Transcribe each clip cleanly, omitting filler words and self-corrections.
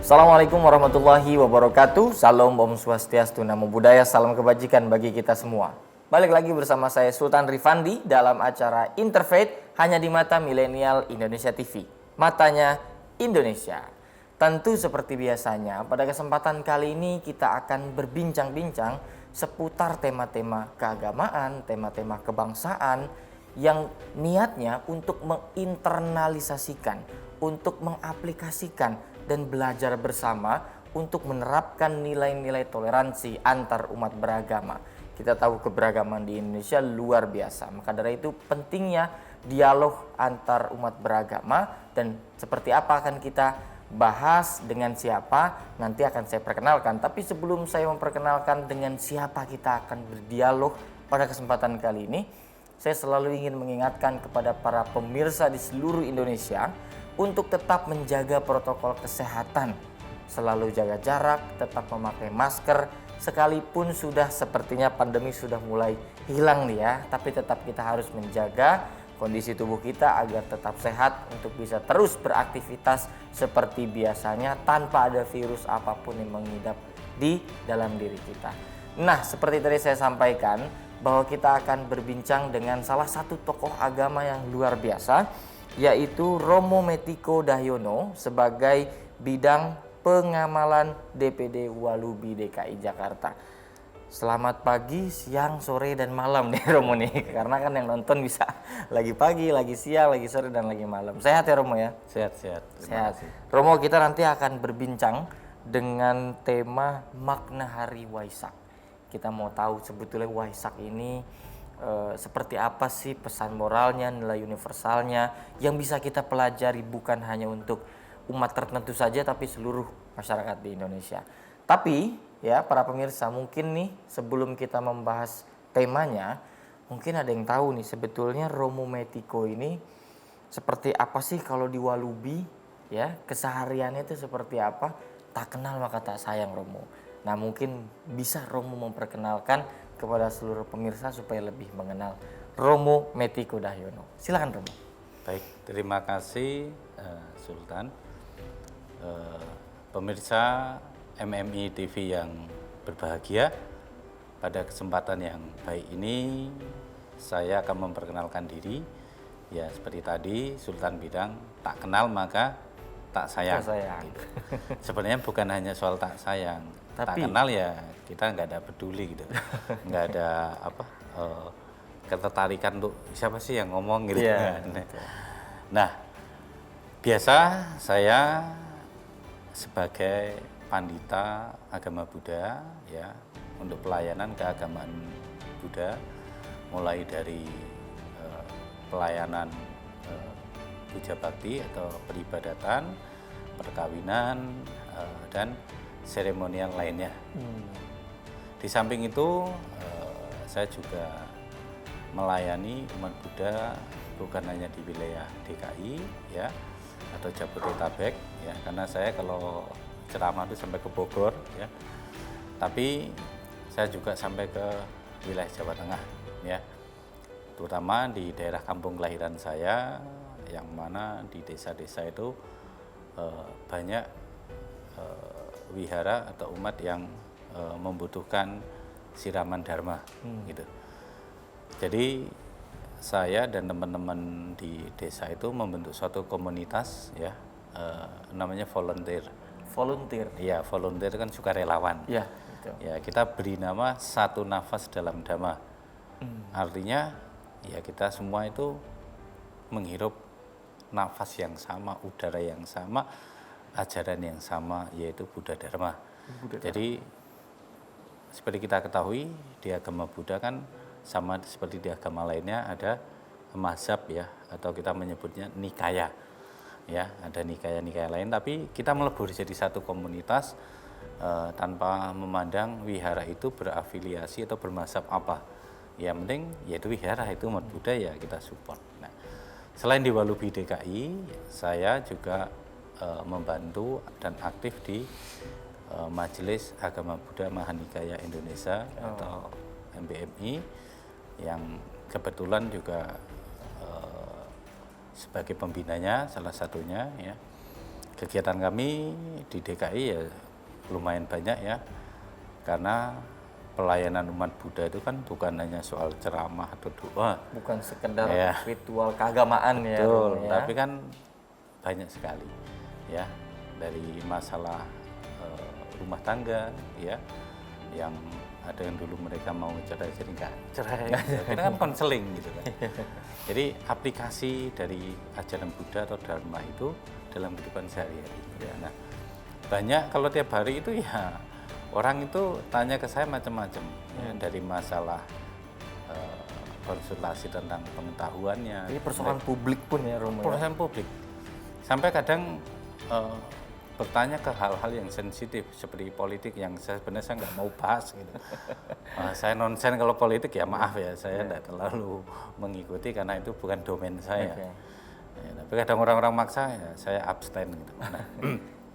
Assalamualaikum warahmatullahi wabarakatuh. Salam Om Swastiastu, Namo Buddhaya, salam kebajikan bagi kita semua. Balik lagi bersama saya Sultan Rifandi dalam acara Interfaith hanya di Mata Milenial Indonesia TV. Matanya Indonesia. Tentu seperti biasanya, pada kesempatan kali ini kita akan berbincang-bincang seputar tema-tema keagamaan, tema-tema kebangsaan yang niatnya untuk menginternalisasikan, untuk mengaplikasikan dan belajar bersama untuk menerapkan nilai-nilai toleransi antar umat beragama. Kita tahu keberagaman di Indonesia luar biasa, maka dari itu pentingnya dialog antar umat beragama. Dan seperti apa akan kita bahas, dengan siapa nanti akan saya perkenalkan. Tapi sebelum saya memperkenalkan dengan siapa kita akan berdialog pada kesempatan kali ini, saya selalu ingin mengingatkan kepada para pemirsa di seluruh Indonesia untuk tetap menjaga protokol kesehatan, selalu jaga jarak, tetap memakai masker, sekalipun sudah sepertinya pandemi sudah mulai hilang nih ya, tapi tetap kita harus menjaga kondisi tubuh kita agar tetap sehat untuk bisa terus beraktivitas seperti biasanya tanpa ada virus apapun yang mengidap di dalam diri kita. Nah, seperti tadi saya sampaikan bahwa kita akan berbincang dengan salah satu tokoh agama yang luar biasa, yaitu Romo Metiko Dahyono sebagai bidang pengamalan DPD Walubi DKI Jakarta. Selamat pagi, siang, sore, dan malam nih Romo nih, karena kan yang nonton bisa lagi pagi, lagi siang, lagi sore, dan lagi malam. Sehat ya Romo ya? Sehat. Sehat. Romo, kita nanti akan berbincang dengan tema makna Hari Waisak. Kita mau tahu sebetulnya Waisak ini seperti apa sih pesan moralnya, nilai universalnya yang bisa kita pelajari bukan hanya untuk umat tertentu saja tapi seluruh masyarakat di Indonesia. Tapi ya para pemirsa, mungkin nih sebelum kita membahas temanya, mungkin ada yang tahu nih sebetulnya Romo Metiko ini seperti apa sih kalau di Walubi ya, kesehariannya itu seperti apa? Tak kenal maka tak sayang Romo. Nah, mungkin bisa Romo memperkenalkan kepada seluruh pemirsa supaya lebih mengenal Romo Metiko Dahyono. Silakan Romo. Baik, terima kasih Sultan. Pemirsa MMI TV yang berbahagia, pada kesempatan yang baik ini saya akan memperkenalkan diri. Ya, seperti tadi Sultan bilang, tak kenal maka tak sayang. Tak sayang. Gitu. Sebenarnya bukan hanya soal tak sayang, tak kenal ya kita nggak ada peduli gitu, nggak ada ketertarikan untuk siapa sih yang ngomong gitu. Yeah. Nah, biasa saya sebagai pandita agama Buddha ya, untuk pelayanan keagamaan Buddha, mulai dari pelayanan puja bakti atau peribadatan, perkawinan, dan seremonial lainnya. Di samping itu saya juga melayani umat Buddha bukan hanya di wilayah DKI ya atau Jabodetabek ya, karena saya kalau ceramah itu sampai ke Bogor ya, tapi saya juga sampai ke wilayah Jawa Tengah ya, terutama di daerah kampung kelahiran saya, yang mana di desa-desa itu banyak wihara atau umat yang membutuhkan siraman dharma gitu. Jadi saya dan teman-teman di desa itu membentuk suatu komunitas ya, namanya volunteer. Volunteer. Iya, volunteer kan sukarelawan. Ya, betul. Ya, kita beri nama satu nafas dalam Dhamma. Artinya ya kita semua itu menghirup nafas yang sama, udara yang sama, ajaran yang sama, yaitu Buddha Dharma. Jadi seperti kita ketahui di agama Buddha kan sama seperti di agama lainnya ada mazhab ya, atau kita menyebutnya nikaya ya, ada nikaya-nikaya lain, tapi kita melebur jadi satu komunitas tanpa memandang wihara itu berafiliasi atau bermazhab apa. Ya penting yaitu wihara itu umat Buddha, ya kita support. Nah, selain di Walubi DKI, saya juga membantu dan aktif di Majelis Agama Buddha Mahanikaya Indonesia atau MBMI, yang kebetulan juga sebagai pembinanya salah satunya ya. Kegiatan kami di DKI ya lumayan banyak ya, karena pelayanan umat Buddha itu kan bukan hanya soal ceramah atau doa. Bukan sekedar Ya. ritual keagamaan ya, Betul, Romo, ya. tapi kan banyak sekali ya, dari masalah rumah tangga ya, yang ada yang dulu mereka mau cerai jadi nggak cerai, kita kan konseling gitu kan. Jadi aplikasi dari ajaran Buddha atau Dharma itu dalam kehidupan sehari-hari. Ya. Nah, banyak kalau tiap hari itu ya orang itu tanya ke saya macam-macam ya, dari masalah konsultasi tentang pengetahuannya. Jadi persoalan publik pun ya, Romo. Ya? Persoalan publik. Sampai kadang bertanya ke hal-hal yang sensitif seperti politik yang sebenarnya saya nggak mau bahas gitu. Saya nonsen kalau politik ya maaf ya, saya tidak terlalu mengikuti karena itu bukan domain saya. Okay. Ya, tapi kadang orang-orang maksa ya saya abstain gitu. Nah,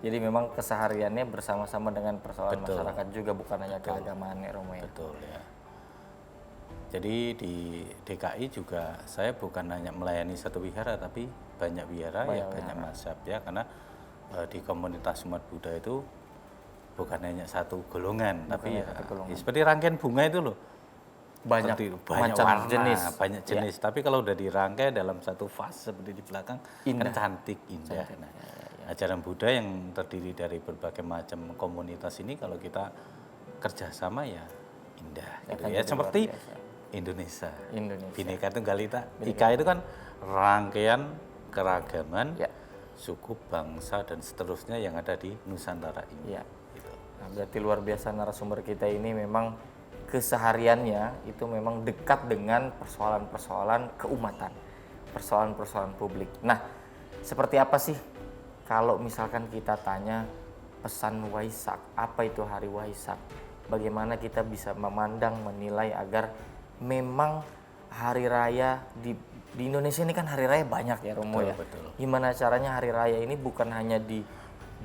jadi memang kesehariannya bersama-sama dengan persoalan Betul. masyarakat juga, bukan hanya keagamaan ya, Romo ya. betul ya. Jadi di DKI juga saya bukan hanya melayani satu wihara tapi banyak wihara ya, banyak mazhab ya, karena di komunitas umat Buddha itu bukan hanya satu golongan, tapi ya, seperti rangkaian bunga itu loh. Banyak macam warna, jenis. banyak jenis. Tapi kalau udah dirangkai dalam satu fase seperti di belakang, Indah. kan cantik, indah. Nah, ajaran Buddha yang terdiri dari berbagai macam komunitas ini kalau kita kerjasama ya indah. Gitu ya. Seperti Indonesia. Bhinneka Tunggal Ika itu kan rangkaian keragaman suku, bangsa dan seterusnya yang ada di Nusantara ini. Ya. Gitu. Nah, berarti luar biasa narasumber kita ini memang kesehariannya itu memang dekat dengan persoalan-persoalan keumatan, persoalan-persoalan publik. Nah, seperti apa sih kalau misalkan kita tanya pesan Waisak, apa itu hari Waisak? Bagaimana kita bisa memandang, menilai agar memang hari raya di Indonesia ini kan hari raya banyak ya, Romo ya. Betul. Gimana caranya hari raya ini bukan hanya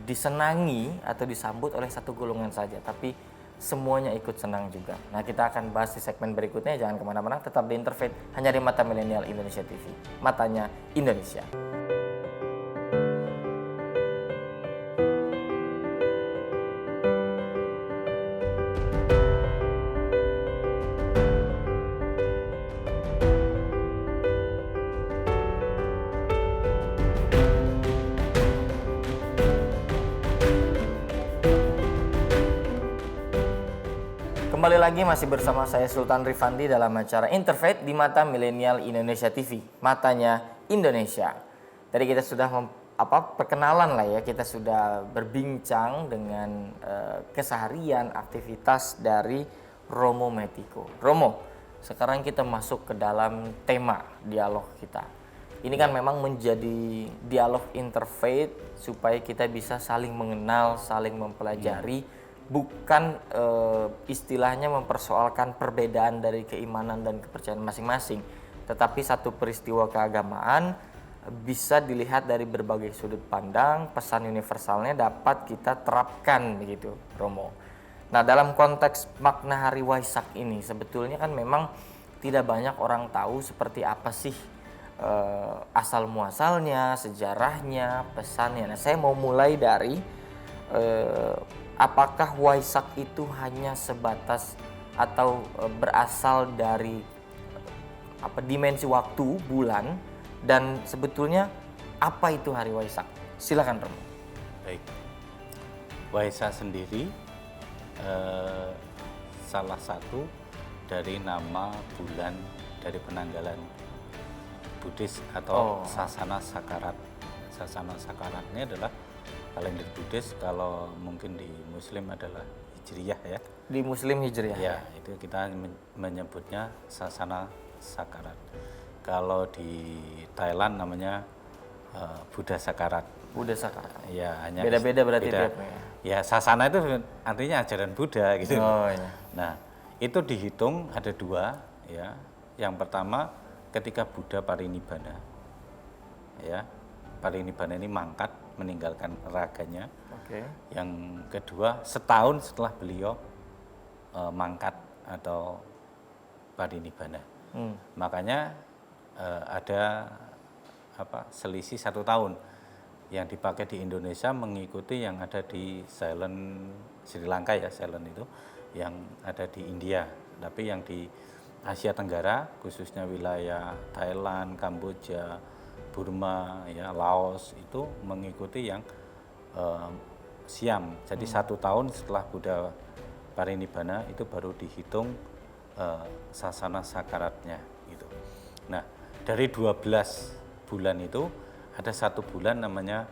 disenangi atau disambut oleh satu golongan saja, tapi semuanya ikut senang juga. Nah, kita akan bahas di segmen berikutnya. Jangan kemana-mana, tetap di Interfaith hanya di Mata Milenial Indonesia TV. Matanya Indonesia. Kembali lagi masih bersama saya Sultan Rifandi dalam acara Interfaith di Mata Milenial Indonesia TV, Matanya Indonesia. Tadi kita sudah perkenalan lah ya, kita sudah berbincang dengan keseharian aktivitas dari Romo Metiko. Romo, sekarang kita masuk ke dalam tema dialog kita. Ini kan memang menjadi dialog interfaith supaya kita bisa saling mengenal, saling mempelajari. Bukan istilahnya mempersoalkan perbedaan dari keimanan dan kepercayaan masing-masing, tetapi satu peristiwa keagamaan bisa dilihat dari berbagai sudut pandang, pesan universalnya dapat kita terapkan begitu, Romo. Nah, dalam konteks makna hari Waisak ini sebetulnya kan memang tidak banyak orang tahu seperti apa sih asal muasalnya, sejarahnya, pesannya. Nah, saya mau mulai dari apakah Waisak itu hanya sebatas atau berasal dari dimensi waktu, bulan, dan sebetulnya apa itu hari Waisak? Silakan, Romo. Baik. Waisak sendiri salah satu dari nama bulan dari penanggalan Buddhis atau Sasana Sakarat. Sasana Sakarat ini adalah kalender Buddhis, kalau mungkin di Muslim adalah Hijriyah ya. Di Muslim Hijriyah. Ya, itu kita menyebutnya Sasana Sakarat. Kalau di Thailand namanya Buddha Sakarat. Buddha Sakarat. Ya, hanya beda-beda berarti beda. tiapnya. Ya, Sasana itu artinya ajaran Buddha gitu. Oh iya. Nah, itu dihitung ada dua ya. Yang pertama ketika Buddha parinibbana. Ya. Parinibbana ini mangkat, meninggalkan raganya. Yang kedua setahun setelah beliau mangkat atau parinibbana. Makanya ada selisih 1 tahun yang dipakai di Indonesia mengikuti yang ada di Ceylon, Sri Lanka ya, Ceylon itu yang ada di India. Tapi yang di Asia Tenggara, khususnya wilayah Thailand, Kamboja, Burma, ya, Laos itu mengikuti yang Siam. Jadi 1 tahun setelah Buddha parinibbana itu baru dihitung sasana sakaratnya gitu. Nah, dari 12 bulan itu ada 1 bulan namanya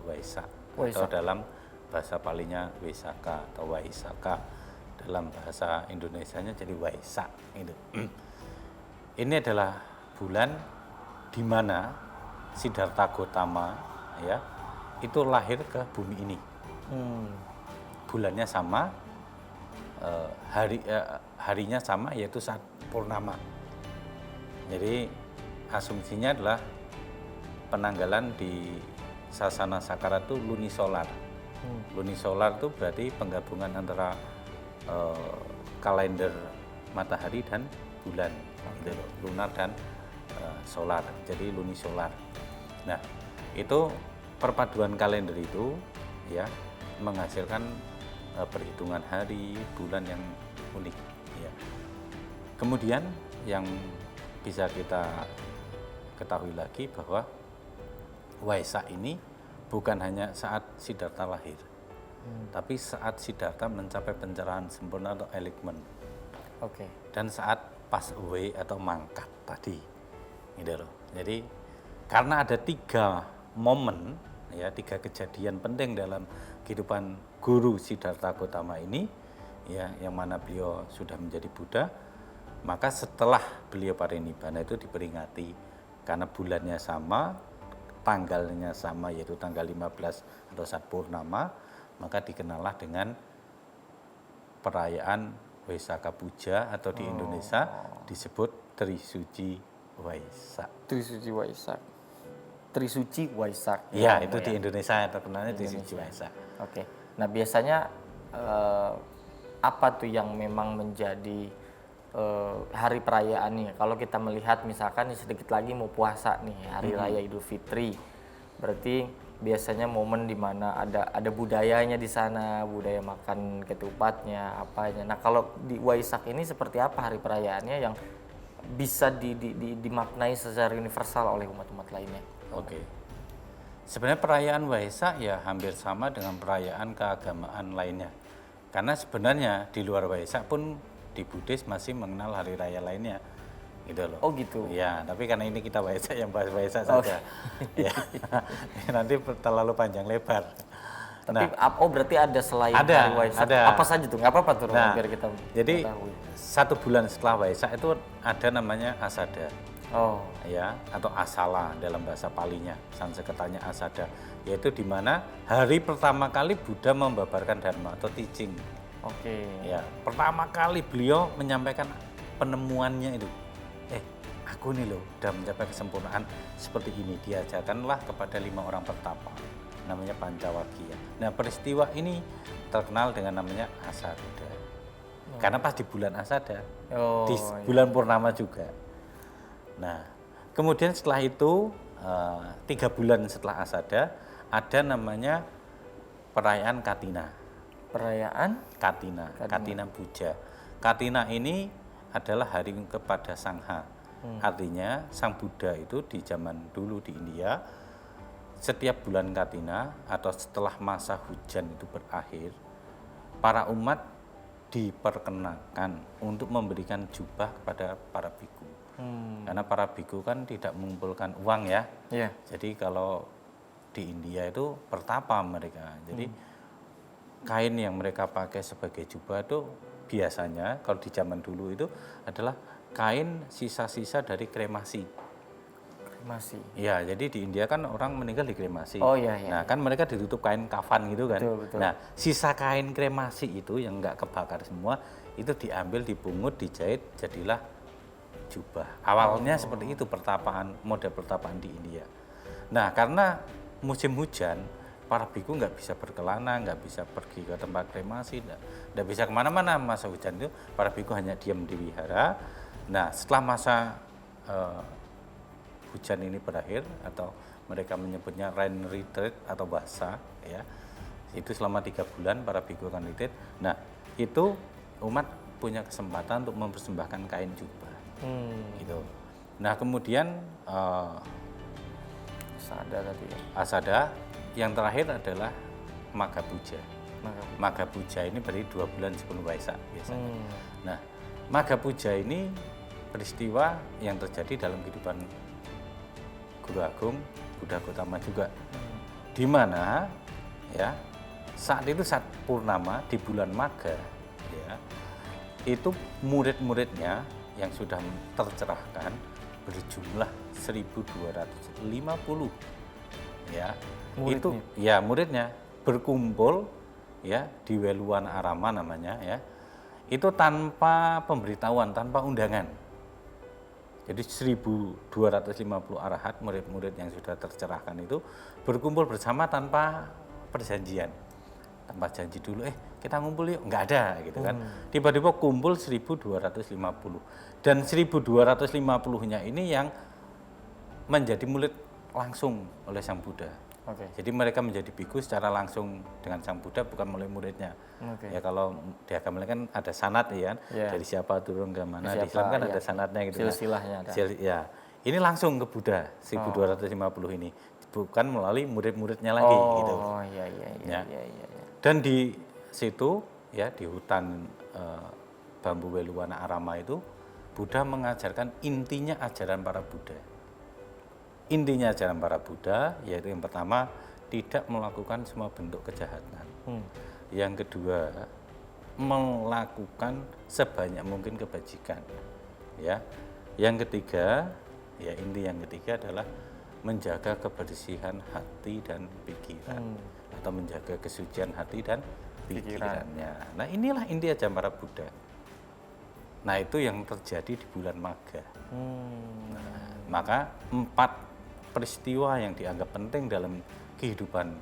Waisak, atau dalam bahasa Palinya Waisaka atau Waisaka, dalam bahasa Indonesianya jadi Waisak gitu. Ini adalah bulan di mana Siddhartha Gautama ya itu lahir ke bumi ini. Bulannya sama, harinya sama, yaitu saat purnama. Jadi asumsinya adalah penanggalan di sasana sakarat itu lunisolar. Lunisolar itu berarti penggabungan antara kalender matahari dan bulan, gitu loh. Lunar dan solar, jadi lunisolar. Nah, itu perpaduan kalender itu ya menghasilkan perhitungan hari, bulan yang unik. Ya. Kemudian yang bisa kita ketahui lagi bahwa Waisak ini bukan hanya saat Siddhartha lahir, tapi saat Siddhartha mencapai pencerahan sempurna atau enlightenment. Oke. Dan saat pass away atau mangkat tadi, gitu loh. Jadi karena ada 3 momen, ya 3 kejadian penting dalam kehidupan guru Siddhartha Gautama ini, ya yang mana beliau sudah menjadi Buddha, maka setelah beliau parinibbana itu diperingati karena bulannya sama, tanggalnya sama, yaitu tanggal 15 atau saat purnama, maka dikenalah dengan perayaan Waisaka Puja atau di Indonesia disebut Trisuci Waisak. Trisuci Waisak. Trisuci Waisak. Ya, itu di Indonesia terkenalnya Trisuci Waisak. Oke. Nah, biasanya apa tuh yang memang menjadi hari perayaannya? Kalau kita melihat misalkan sedikit lagi mau puasa nih, hari raya Idul Fitri. Berarti biasanya momen di mana ada budayanya di sana, budaya makan ketupatnya, apanya. Nah, kalau di Waisak ini seperti apa hari perayaannya yang bisa dimaknai secara universal oleh umat-umat lainnya? Oke. Sebenarnya perayaan Waisak ya hampir sama dengan perayaan keagamaan lainnya. Karena sebenarnya di luar Waisak pun di Buddhis masih mengenal hari raya lainnya. Gitu loh. Oh gitu. Ya, tapi karena ini kita Waisak yang bahas Waisak saja. Ya. Nanti terlalu panjang lebar. Tapi berarti ada selain hari Waisak. Ada. Apa saja tuh? Nggak apa-apa tuh biar kita jadi ketahui. 1 bulan setelah Waisak itu ada namanya Asada. Ya, atau Asala dalam bahasa Palinya, Sanskertanya Asada, yaitu di mana hari pertama kali Buddha membabarkan Dharma atau teaching. Oke. Ya, pertama kali beliau menyampaikan penemuannya itu. Aku nih loh udah mencapai kesempurnaan seperti ini, diajarkanlah kepada 5 orang pertapa, namanya Pancawakya. Nah, peristiwa ini terkenal dengan namanya Asada. Karena pas di bulan Asada, di bulan purnama juga. Nah, kemudian setelah itu 3 bulan setelah Asada ada namanya perayaan Katina. Perayaan Katina Puja. Katina ini adalah hari kepada Sangha. Artinya Sang Buddha itu di zaman dulu di India, setiap bulan Katina atau setelah masa hujan itu berakhir, para umat diperkenakan untuk memberikan jubah kepada para biku. Karena para biku kan tidak mengumpulkan uang ya. Yeah. Jadi kalau di India itu pertapa mereka. Jadi kain yang mereka pakai sebagai jubah itu biasanya kalau di zaman dulu itu adalah kain sisa-sisa dari kremasi. Kremasi. Ya, jadi di India kan orang meninggal dikremasi. Oh iya. Nah, kan mereka ditutup kain kafan gitu kan. Betul. Nah, sisa kain kremasi itu yang enggak kebakar semua itu diambil, dipungut, dijahit, jadilah jubah. Awalnya seperti itu model pertapaan di India. Nah, karena musim hujan, para biku nggak bisa berkelana, nggak bisa pergi ke tempat kremasi, nggak bisa kemana-mana masa hujan itu. Para biku hanya diam di wihara. Nah, setelah masa hujan ini berakhir atau mereka menyebutnya rain retreat atau basah, ya. Itu selama 3 bulan para biku akan retreat. Nah, itu umat punya kesempatan untuk mempersembahkan kain jubah, gitu. Nah, kemudian Sada tadi ya. asada, yang terakhir adalah Magha Puja. Magha Puja ini berarti 2 bulan sebelum Waisak biasanya. Nah, Magha Puja ini peristiwa yang terjadi dalam kehidupan Guru Agung Buddha Gautama juga, di mana ya saat itu saat purnama di bulan Magha, ya, itu murid-muridnya yang sudah tercerahkan berjumlah 1.250, ya. Muridnya? Itu ya muridnya berkumpul ya di Weluwan Arama namanya, ya. Itu tanpa pemberitahuan, tanpa undangan. Jadi 1.250 arahat, murid-murid yang sudah tercerahkan itu berkumpul bersama tanpa perjanjian. Tanpa janji dulu, kita ngumpul yuk, nggak ada gitu kan. Tiba-tiba kumpul 1.250. Dan 1.250-nya ini yang menjadi murid langsung oleh Sang Buddha. Jadi mereka menjadi biku secara langsung dengan Sang Buddha, bukan oleh muridnya. Ya kalau di agama lain kan ada sanad ya kan, dari siapa turun ke mana, di Islam kan ada sanadnya gitu. Silsilahnya ada. Ya, ini langsung ke Buddha 1.250 ini, bukan melalui murid-muridnya lagi gitu. Oh iya. Dan di situ ya di hutan bambu Weluwana Arama itu Buddha mengajarkan intinya ajaran para Buddha. Intinya ajaran para Buddha yaitu yang pertama tidak melakukan semua bentuk kejahatan. Yang kedua melakukan sebanyak mungkin kebajikan. Ya. Yang ketiga, ya inti yang ketiga adalah menjaga kebersihan hati dan pikiran atau menjaga kesucian hati dan pikirannya. Nah, inilah inti ajaran para Buddha. Nah, itu yang terjadi di bulan Magha. Nah, maka 4 peristiwa yang dianggap penting dalam kehidupan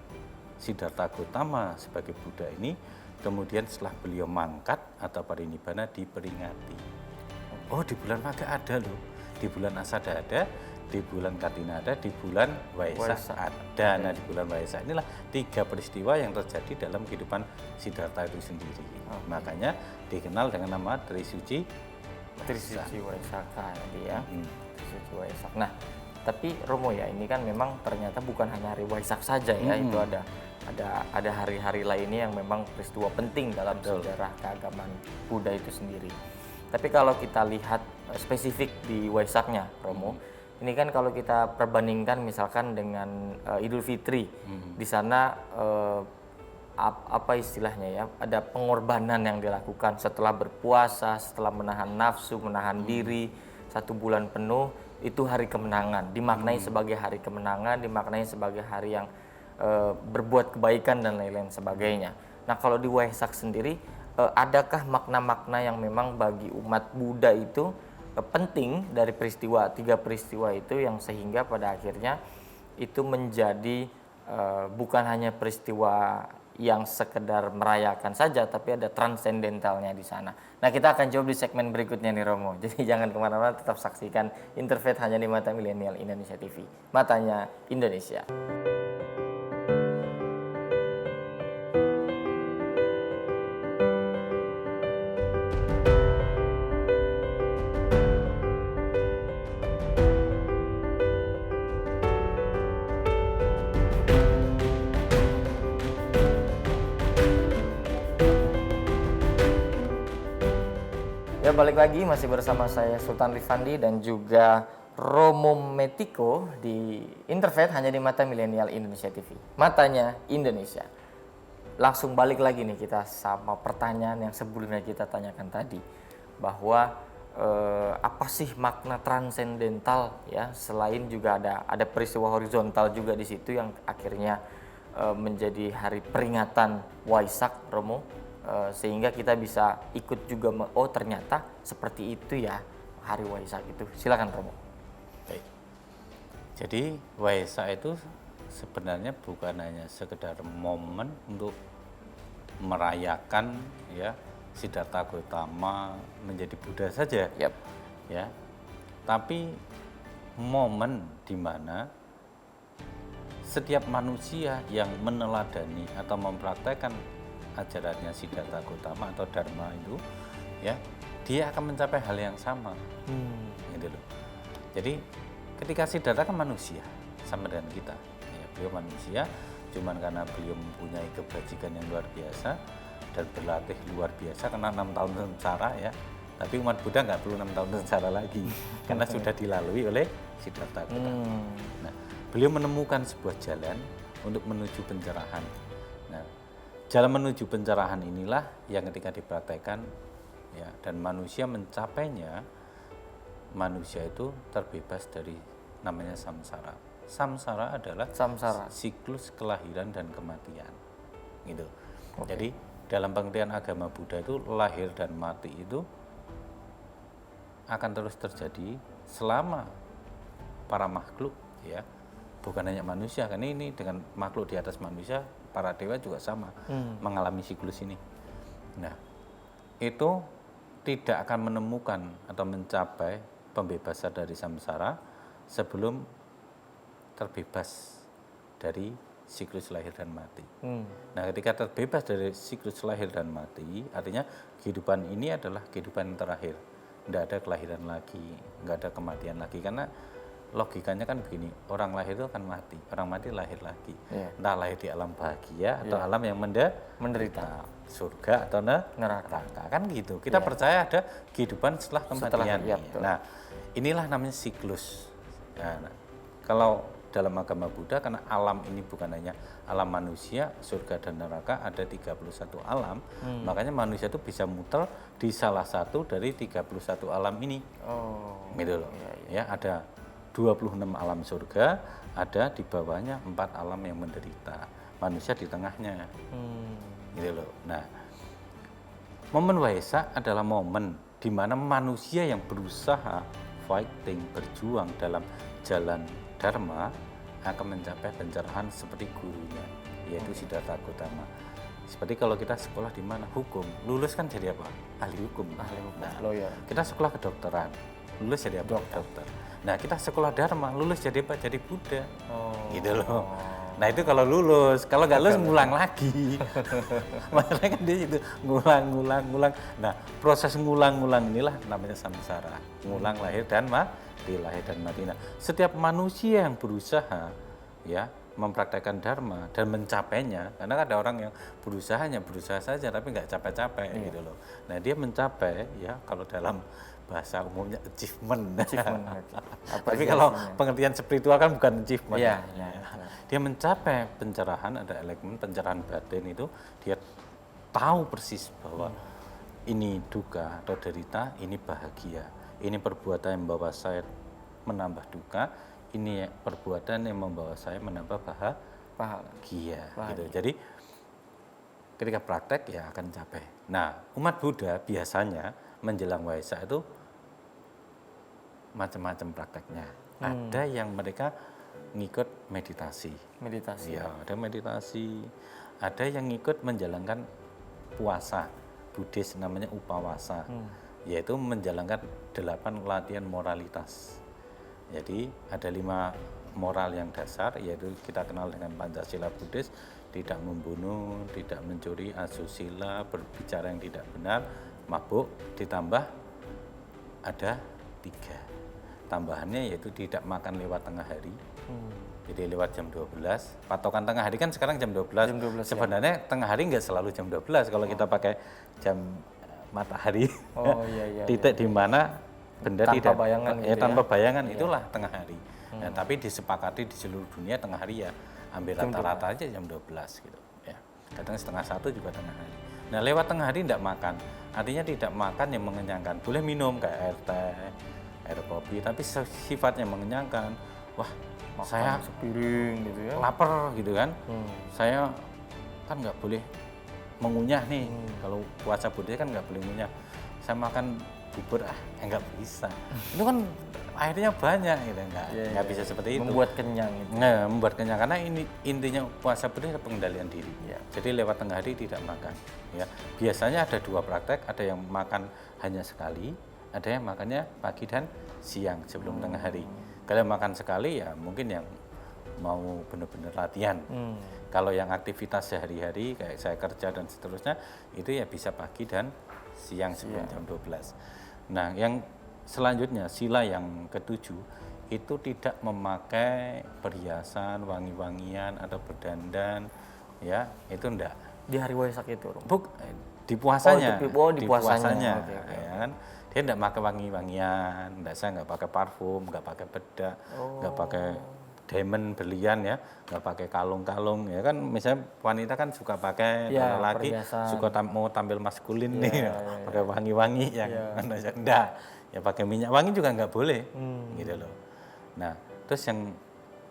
Siddhartha Gautama sebagai Buddha ini kemudian setelah beliau mangkat atau parinibbana diperingati. Oh, di bulan Magha ada loh, di bulan Asada ada, di bulan Katina ada, di bulan Waisak ada. Nah, di bulan Waisak inilah 3 peristiwa yang terjadi dalam kehidupan Siddhartha itu sendiri. Makanya dikenal dengan nama Trisuci Waisakha ya. Trisuci Waisak. Nah, tapi Romo ya, ini kan memang ternyata bukan hanya hari Waisak saja ya, itu ada hari-hari lainnya yang memang peristiwa penting dalam sejarah keagamaan Buddha itu sendiri. Tapi kalau kita lihat spesifik di Waisaknya, Romo, ini kan kalau kita perbandingkan misalkan dengan Idul Fitri, di sana apa istilahnya ya, ada pengorbanan yang dilakukan setelah berpuasa, setelah menahan nafsu, menahan diri 1 bulan penuh. Itu hari kemenangan, dimaknai sebagai hari kemenangan, dimaknai sebagai hari yang berbuat kebaikan dan lain-lain sebagainya. Nah, kalau di Waisak sendiri, adakah makna-makna yang memang bagi umat Buddha itu penting dari 3 peristiwa itu yang sehingga pada akhirnya itu menjadi bukan hanya peristiwa yang sekedar merayakan saja, tapi ada transendentalnya di sana. Nah, kita akan jawab di segmen berikutnya nih Romo. Jadi jangan kemana-mana, tetap saksikan Interfaith hanya di Mata Milenial Indonesia TV. Matanya Indonesia. Ya, balik lagi masih bersama saya Sultan Rifandi dan juga Romo Metiko di Interfaith hanya di Mata Milenial Indonesia TV. Matanya Indonesia. Langsung balik lagi nih kita sama pertanyaan yang sebelumnya kita tanyakan tadi, bahwa apa sih makna transendental ya, selain juga ada peristiwa horizontal juga di situ yang akhirnya menjadi hari peringatan Waisak, Romo. Sehingga kita bisa ikut juga, oh ternyata seperti itu ya hari Waisak itu. Silakan Romo. Baik. Jadi Waisak itu sebenarnya bukan hanya sekedar momen untuk merayakan ya Siddhartha Gautama menjadi Buddha saja. Ya. Tapi momen di mana setiap manusia yang meneladani atau mempraktekkan ajarannya Siddhartha Gautama atau Dharma itu, ya, dia akan mencapai hal yang sama. Gitu loh. Jadi ketika Siddhartha kan manusia sama dengan kita, ya, beliau manusia, cuman karena beliau mempunyai kebajikan yang luar biasa dan berlatih luar biasa karena 6 tahun sengsara, ya. Tapi umat Buddha nggak perlu 6 tahun sengsara lagi karena sudah dilalui oleh Siddhartha Gautama. Nah, beliau menemukan sebuah jalan untuk menuju pencerahan. Nah, jalan menuju pencerahan inilah yang ketika dipraktekkan, ya, dan manusia mencapainya, manusia itu terbebas dari namanya samsara. Samsara adalah siklus kelahiran dan kematian, gitu. Jadi dalam pengertian agama Buddha itu lahir dan mati itu akan terus terjadi selama para makhluk, ya, bukan hanya manusia, karena ini dengan makhluk di atas manusia, para dewa juga sama mengalami siklus ini. Nah, itu tidak akan menemukan atau mencapai pembebasan dari samsara sebelum terbebas dari siklus lahir dan mati. Nah, ketika terbebas dari siklus lahir dan mati, artinya kehidupan ini adalah kehidupan yang terakhir. Tidak ada kelahiran lagi, nggak ada kematian lagi, karena logikanya kan begini, orang lahir itu akan mati, orang mati lahir lagi. Entah lahir di alam bahagia atau alam yang menderita, surga atau neraka, kan gitu. Kita percaya ada kehidupan setelah kematian. Nah, inilah namanya siklus. Nah, kalau dalam agama Buddha, karena alam ini bukan hanya alam manusia, surga dan neraka, ada 31 alam, makanya manusia itu bisa muter di salah satu dari 31 alam ini. Gitu loh. Ya, ada 26 alam surga, ada di bawahnya 4 alam yang menderita, manusia di tengahnya. Gitu loh. Nah, momen Waisak adalah momen di mana manusia yang berusaha fighting, berjuang dalam jalan Dharma akan mencapai pencerahan seperti gurunya, yaitu Siddhartha Gautama. Seperti kalau kita sekolah di mana hukum, lulus kan jadi apa? Ahli hukum. Nah, kita sekolah kedokteran, lulus jadi apa? Dokter. Nah, kita sekolah Dharma, lulus jadi apa? Jadi Buddha. Gitu loh. Nah, itu kalau lulus, kalau nggak lulus ngulang lagi. Masalahnya kan dia itu ngulang. Nah, proses ngulang inilah namanya samsara. Ngulang lahir dan mati, lahir dan mati. Nah, setiap manusia yang berusaha, ya, mempraktekkan Dharma dan mencapainya, karena ada orang yang berusaha saja tapi nggak capek-capek, gitu loh. Nah, dia mencapai, ya, kalau dalam bahasa umumnya achievement. Tapi kalau pengertian spiritual kan bukan achievement. Dia mencapai pencerahan, ada elemen pencerahan batin itu, dia tahu persis bahwa ini duka atau derita, ini bahagia, ini perbuatan yang membawa saya menambah duka, ini perbuatan yang membawa saya menambah bahagia. Gitu. Jadi ketika praktek ya akan capai. Nah, umat Buddha biasanya menjelang Waisak itu macam-macam prakteknya. Ada yang mereka ngikut meditasi. Ya, ada meditasi. Ada yang ngikut menjalankan puasa. Buddhis namanya upawasa. Yaitu menjalankan 8 latihan moralitas. Jadi ada 5 moral yang dasar, yaitu kita kenal dengan Pancasila Buddhis, tidak membunuh, tidak mencuri, asusila, berbicara yang tidak benar, mabuk, ditambah ada 3 tambahannya, yaitu tidak makan lewat tengah hari. Jadi lewat jam 12, patokan tengah hari kan sekarang jam 12. Sebenarnya tengah hari nggak selalu jam 12 kalau kita pakai jam matahari. Titik di mana benda tanpa tidak bayangan gitu tanpa bayangan, itulah tengah hari. Nah, tapi disepakati di seluruh dunia tengah hari ya hampir rata-rata aja jam 12 gitu ya. Kadang 12:30 juga tengah hari. Nah, lewat tengah hari tidak makan. Artinya tidak makan yang mengenyangkan. Boleh minum kayak air teh, air kopi, tapi sifatnya mengenyangkan. Wah, makan saya sepiring gitu ya. Lapar gitu kan. Saya kan nggak boleh mengunyah nih. Kalau puasa Buddha kan nggak boleh mengunyah. Saya makan bubur nggak bisa. Itu kan airnya banyak gitu, nggak bisa seperti itu. Membuat kenyang gitu. Nah, membuat kenyang karena ini intinya puasa Buddha adalah pengendalian diri. Jadi lewat tengah hari tidak makan. Ya, biasanya ada 2 praktek, ada yang makan hanya sekali, ada yang makannya pagi dan siang sebelum tengah hari. Kalau makan sekali ya mungkin yang mau benar-benar latihan. Kalau yang aktivitas sehari-hari kayak saya kerja dan seterusnya itu ya bisa pagi dan siang sebelum jam 12. Nah, yang selanjutnya sila yang ketujuh itu tidak memakai perhiasan, wangi-wangian atau berdandan, ya itu enggak. Di hari Waisak itu, Romo? Di puasanya. Di puasanya. Okay. Ya kan? Dia enggak pakai wangi-wangian, saya enggak pakai parfum, enggak pakai bedak, enggak pakai diamond berlian ya, nggak pakai kalung-kalung ya kan, misalnya wanita kan suka pakai, laki suka mau tampil maskulin nih, pakai wangi-wangi yang enggak, ya pakai minyak wangi juga nggak boleh, gitu loh. Nah, terus yang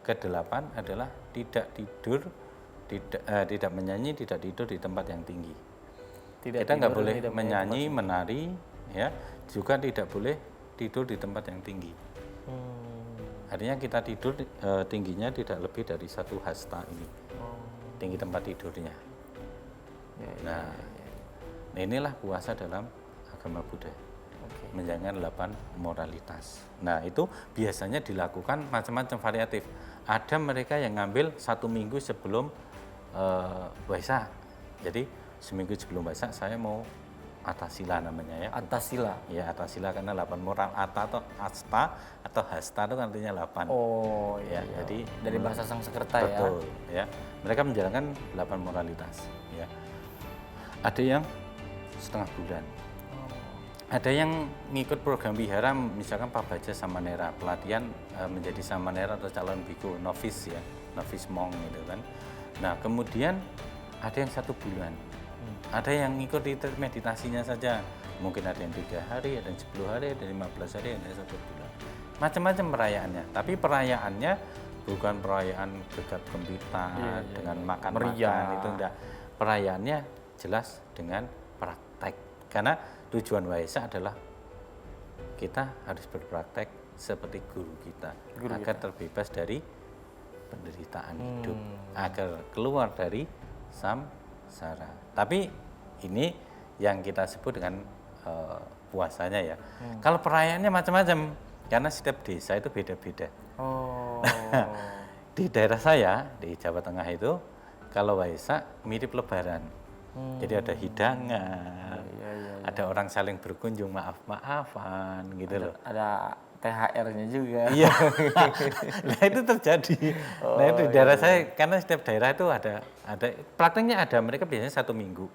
kedelapan adalah tidak tidur, tidak menyanyi, tidak tidur di tempat yang tinggi. Kita nggak boleh menyanyi, menari, ya, juga tidak boleh tidur di tempat yang tinggi. Artinya kita tidur tingginya tidak lebih dari 1 hasta ini, tinggi tempat tidurnya. Nah, inilah puasa dalam agama Buddha, menjalankan 8 moralitas. Nah, itu biasanya dilakukan macam-macam variatif. Ada mereka yang ngambil 1 minggu sebelum Waisak. Jadi seminggu sebelum Waisak saya mau Atasila namanya ya. Atasila. Ya, Atasila karena 8 moral. Ata atau asta atau hasta itu artinya 8. Oh iya. Jadi dari bahasa Sanskerta ya. Betul, ya. Mereka menjalankan 8 moralitas, ya. Ada yang setengah bulan. Ada yang ngikut program wihara, misalkan Pabaja Samanera, pelatihan menjadi Samanera atau calon biku, novice ya, novice monk gitu kan. Nah, kemudian ada yang 1 bulan. Ada yang ngikuti meditasinya saja, mungkin ada yang 3 hari, ada yang 10 hari, ada yang 15 hari, ada yang 1 bulan. Macam-macam perayaannya, tapi perayaannya bukan perayaan gegap gempita dengan makan-makan, itu enggak. Perayaannya jelas dengan praktek, karena tujuan Waisak adalah kita harus berpraktek seperti guru kita, agar terbebas dari penderitaan hidup, agar keluar dari samsara. Tapi ini yang kita sebut dengan puasanya ya. Kalau perayaannya macam-macam, karena setiap desa itu beda-beda. Di daerah saya di Jawa Tengah itu kalau Waisak mirip Lebaran. Jadi ada hidangan, ada orang saling berkunjung, maaf-maafan gitu loh. Ada THR-nya juga. Iya. Nah itu terjadi. Nah itu di daerah saya, karena setiap daerah itu ada prakteknya ada. Mereka biasanya 1 minggu.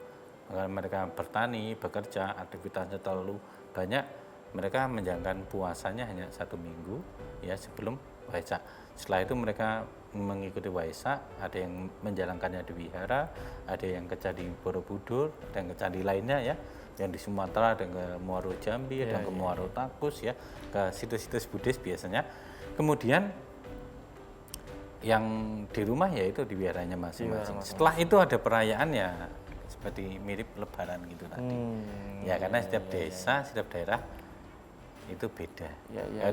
Mereka bertani, bekerja, aktivitasnya terlalu banyak. Mereka menjalankan puasanya hanya 1 minggu ya sebelum Waisak. Setelah itu mereka mengikuti Waisak, ada yang menjalankannya di wihara, ada yang ke Candi Borobudur, ada yang ke candi lainnya ya, yang di Sumatera, ada yang ke Muaro Jambi, ada yang ke Muaro Takus ya, ke situs-situs Buddhis biasanya. Kemudian yang di rumah ya itu di wiharanya masing-masing. Setelah itu ada perayaan ya seperti mirip Lebaran gitu tadi. Ya karena setiap desa, setiap daerah itu beda.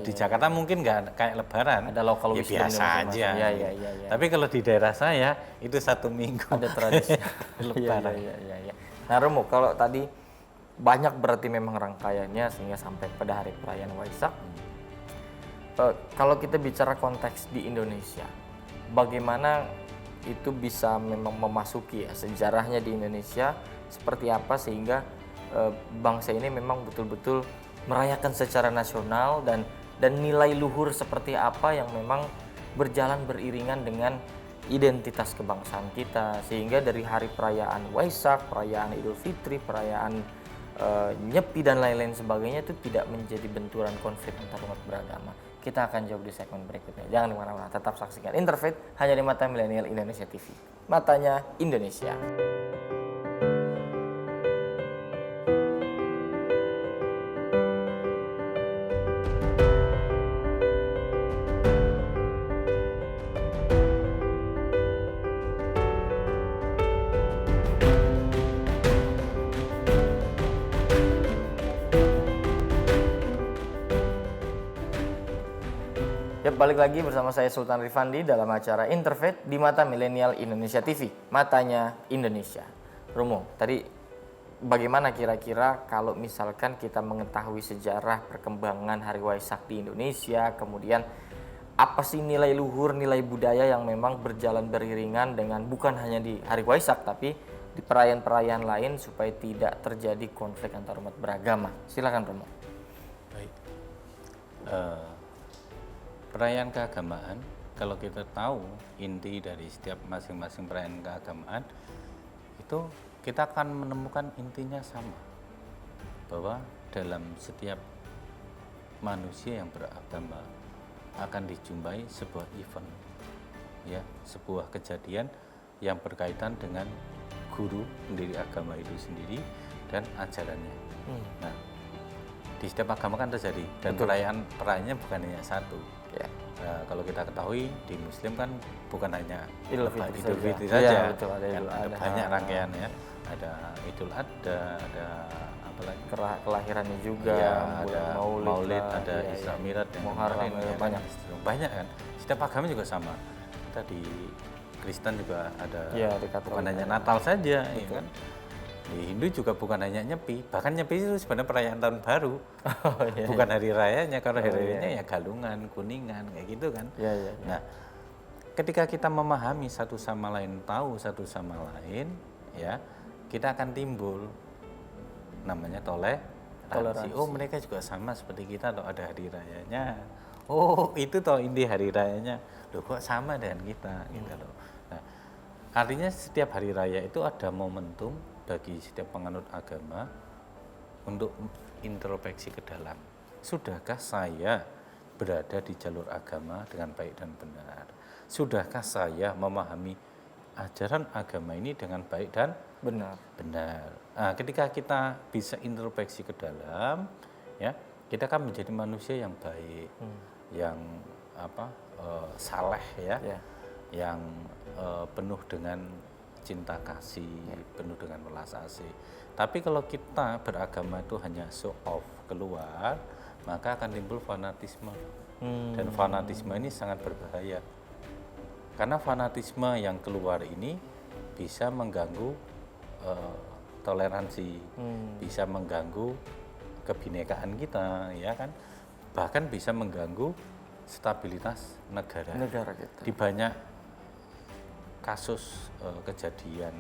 Di Jakarta mungkin nggak kayak Lebaran, ada lokal ya biasa aja. Tapi kalau di daerah saya itu 1 minggu ada tradisi Lebaran. Nah Romo, kalau tadi banyak berarti memang rangkaiannya sehingga sampai pada hari perayaan Waisak. Kalau kita bicara konteks di Indonesia, bagaimana itu bisa memang memasuki ya sejarahnya di Indonesia seperti apa sehingga bangsa ini memang betul-betul merayakan secara nasional dan nilai luhur seperti apa yang memang berjalan beriringan dengan identitas kebangsaan kita, sehingga dari hari perayaan Waisak, perayaan Idul Fitri, perayaan Nyepi dan lain-lain sebagainya itu tidak menjadi benturan konflik antar umat beragama. Kita akan jawab di segmen berikutnya. Jangan kemana-mana, tetap saksikan Interfaith hanya di Mata Milenial Indonesia TV. Matanya Indonesia. Balik lagi bersama saya Sultan Rifandi dalam acara Interfaith di Mata Milenial Indonesia TV, Matanya Indonesia. Romo, tadi bagaimana kira-kira kalau misalkan kita mengetahui sejarah perkembangan Hari Waisak di Indonesia, kemudian apa sih nilai luhur, nilai budaya yang memang berjalan beriringan dengan bukan hanya di Hari Waisak tapi di perayaan-perayaan lain supaya tidak terjadi konflik antar umat beragama. Silakan Romo. Baik. Perayaan keagamaan, kalau kita tahu inti dari setiap masing-masing perayaan keagamaan, itu kita akan menemukan intinya sama, bahwa dalam setiap manusia yang beragama akan dijumpai sebuah event, ya, sebuah kejadian yang berkaitan dengan guru pendiri agama itu sendiri dan ajarannya. Nah, di setiap agama kan terjadi, dan perayaannya bukan hanya satu. Ya. Nah, kalau kita ketahui di Muslim kan bukan hanya Idul Fitri Idul Fitri saja. saja, Iya, betul, ada kan Idul ada Adha. banyak rangkaian ya, ada Idul Adha, ada apa lagi? Kelahirannya juga, Ya, bulan ada Maulid, Maulid, lah, ada iya, Isra iya. Miraj dan Muharram, kemarin, ya, ya banyak. kan? Banyak kan. Setiap agama juga sama. Kita di Kristen juga ada, Iya, di Katolik bukan hanya ada. Natal saja, ya kan. Di Hindu juga bukan hanya Nyepi, bahkan Nyepi itu sebenarnya perayaan tahun baru, Oh, iya. bukan hari rayanya. Kalau hari rayanya ya Galungan, Kuningan, kayak gitu kan. Iya, iya. Nah, ketika kita memahami satu sama lain, tahu satu sama lain, ya, kita akan timbul namanya toleransi. Oh, mereka juga sama seperti kita, atau ada hari rayanya. Oh, itu toh inti hari rayanya. Loh, kok sama dengan kita, gitu loh. Nah, artinya setiap hari raya itu ada momentum bagi setiap penganut agama untuk introspeksi ke dalam. Sudahkah saya berada di jalur agama dengan baik dan benar? Sudahkah saya memahami ajaran agama ini dengan baik dan Benar. benar? Nah, ketika kita bisa introspeksi ke dalam, ya, kita kan menjadi manusia yang baik, yang saleh, ya, Ya. yang penuh dengan cinta kasih, penuh dengan welas asih. Tapi kalau kita beragama itu hanya show off keluar, maka akan timbul fanatisme. Dan fanatisme ini sangat berbahaya. Karena fanatisme yang keluar ini bisa mengganggu toleransi, bisa mengganggu kebinekaan kita, ya kan? Bahkan bisa mengganggu stabilitas negara. Negara kita. Di banyak kasus kejadian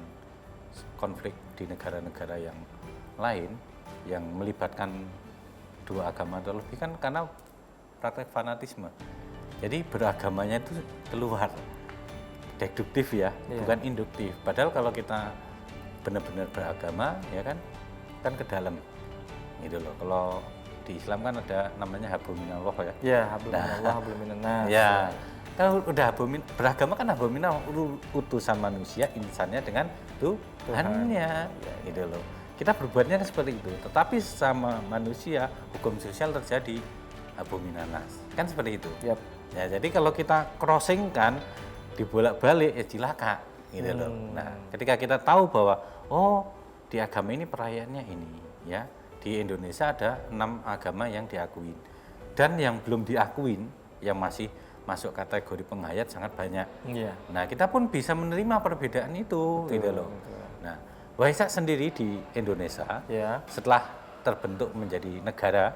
konflik di negara-negara yang lain yang melibatkan dua agama atau lebih kan karena praktek fanatisme. Jadi beragamanya itu keluar deduktif ya, bukan induktif. Padahal kalau kita benar-benar beragama ya kan ke dalam gitu loh. Kalau di Islam kan ada namanya hablum minallah ya. Ya, hablum minallah, hablum minannas. Ya, kalau udah beragama kan hablum utusan manusia, insannya dengan Tuhannya, gitu loh. Kita berbuatnya kan seperti itu. Tetapi sama manusia hukum sosial terjadi hablum minannas, kan seperti itu. Yap. Ya, jadi kalau kita crossing kan dibolak-balik ya cilaka, gitu loh. Nah, ketika kita tahu bahwa oh di agama ini perayaannya ini, ya. Di Indonesia ada 6 agama yang diakuin. Dan yang belum diakuin, yang masih masuk kategori penghayat sangat banyak. Iya. Nah, kita pun bisa menerima perbedaan itu, gitu loh. Nah, Waisak sendiri di Indonesia, setelah terbentuk menjadi negara,